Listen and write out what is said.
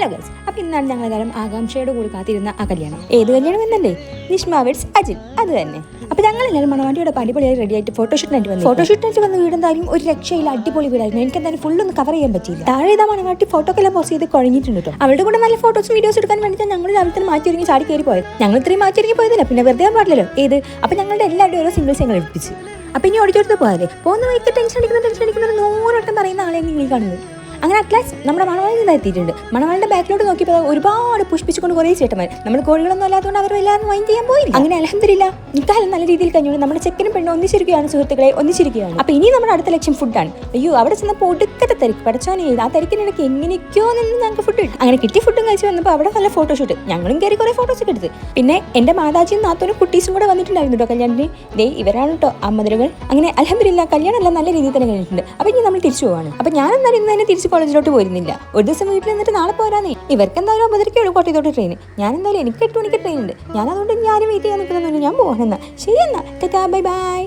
Hello guys, അപ്പോൾ ഇന്നാണ് ഞങ്ങളെല്ലാവരും ആകാംക്ഷയോട് കൂടി കാത്തിരുന്ന ആ കല്യാണം. ഏത് കല്യാണം എന്നല്ലേ? നിഷ്മ വെഡ്സ് അജിൽ, അത് തന്നെ. അപ്പോൾ ഞങ്ങളെല്ലാവരും മണവാട്ടിയോടെ അടിപൊളിയായി റെഡി ആയിട്ട് ഫോട്ടോഷൂട്ടിനായിട്ട് വന്ന വീടെന്തായാലും ഒരു രക്ഷയിൽ അടിപൊളി വീടായിരുന്നു. എനിക്ക് എന്തായാലും ഫുള്ളൊന്നും കവർ ചെയ്യാൻ പറ്റിയില്ല. താഴെ ഇതാ മണവാട്ടി ഫോട്ടോക്കെല്ലാം പോസ്റ്റ് ചെയ്ത് കഴിഞ്ഞിട്ടുണ്ട് കേട്ടോ. അവരുടെ കൂടെ നല്ല ഫോട്ടോസും വീഡിയോസ് എടുക്കാൻ വേണ്ടിയിട്ട് ഞങ്ങൾ രാവിലെ തന്നെ മാറ്റി ഒരുങ്ങി ചാടി കയറി പോയത്. ഞങ്ങൾ ഇത്രയും മാറ്റി ഒരുങ്ങി പോയതില്ല, പിന്നെ വെറുതെ പാടില്ലല്ലോ. ഏത് അപ്പോൾ ഞങ്ങളുടെ എല്ലാവരുടെയും ഓരോ സിംഗിൾസ് ഞങ്ങൾ എടുപ്പിച്ച്. അപ്പോൾ ഇനി ഓടിച്ചോടുത്ത് പോയാലേ പോകുന്ന വഴിക്ക് ടെൻഷൻ അടിക്കുന്നത് 100 വട്ടം പറയുന്ന ആളെയാണ് നിങ്ങൾ കാണുന്നത്. അങ്ങനെ അറ്റ്ലാസ്റ്റ് നമ്മുടെ മണവാളിൽ എത്തിയിട്ടുണ്ട്. മണവാളിന്റെ ബാക്കിലോട്ട് നോക്കിയപ്പോൾ ഒരുപാട് പുഷ്പിച്ചുകൊണ്ട് കുറേ ചേട്ടന്മാർ. നമ്മൾ കോഴികളൊന്നും അല്ലാത്തതുകൊണ്ട് അവർ എല്ലാവരും വൈൻഡ് ചെയ്യാൻ പോയില്ല. അങ്ങനെ അൽഹംദുലില്ലാ നിക്കാഹ് നല്ല രീതിയിൽ കഴിഞ്ഞു. നമ്മുടെ ചെക്കനും പെണ്ണും ഒന്നിച്ചിരിക്കുകയാണ്, സുഹൃത്തുക്കളെ ഒന്നിച്ചിരിക്കുകയാണ്. അപ്പോൾ ഇനി നമ്മുടെ അടുത്ത ലക്ഷ്യം ഫുഡാണ്. അയ്യോ, അവിടെ ചെന്നപ്പോൾ ഒടുക്കത്തെ തിരക്ക് പഠിച്ചോനെ. ആ തിരക്കിനിടയ്ക്ക് എങ്ങനെയൊക്കെയോ നിന്ന് ഞങ്ങൾക്ക് ഫുഡ് കിട്ടും. അങ്ങനെ കിട്ടിയ ഫുഡും കഴിച്ച് വന്നപ്പോൾ അവിടെ നല്ല ഫോട്ടോഷൂട്ട്. ഞങ്ങളും കയറി കുറേ ഫോട്ടോസ് ഒക്കെ എടുത്ത്. പിന്നെ എൻ്റെ മാതാജിയും നാത്തോനും കുട്ടീസും കൂടെ വന്നിട്ടുണ്ടായിരുന്നു കേട്ടോ കല്യാണത്തിന്. ദേ ഇവരാണ് കേട്ടോ അമ്മദരുകൾ. അങ്ങനെ അൽഹംദുലില്ലാ കല്യാണം എല്ലാം നല്ല രീതിയിൽ തന്നെ കഴിഞ്ഞിട്ടുണ്ട്. അപ്പോൾ ഇനി നമ്മൾ തിരിച്ചു പോവാണ്. അപ്പോൾ ഞാൻ എന്നാലും ഇന്ന് തന്നെ തിരിച്ച് കോളേജിലോട്ട് പോയിരുന്നില്ല. ഒരു ദിവസം വീട്ടിൽ നിന്നിട്ട് നാളെ പോരാന്നേ. ഇവർക്ക് എന്തായാലും 9:30 കോട്ടയത്തോട്ട് ട്രെയിൻ. ഞാൻ എന്തായാലും എനിക്ക് 8 മണിക്ക് ട്രെയിൻ ഉണ്ട്. ഞാൻ അതുകൊണ്ട് ഞാനും വെയിറ്റ് ചെയ്യാൻ നിൽക്കുന്നൊന്നുമില്ല. ഞാൻ പോകണമെന്നാ. ശരി എന്നാ, ടാറ്റാ ബൈ ബൈ.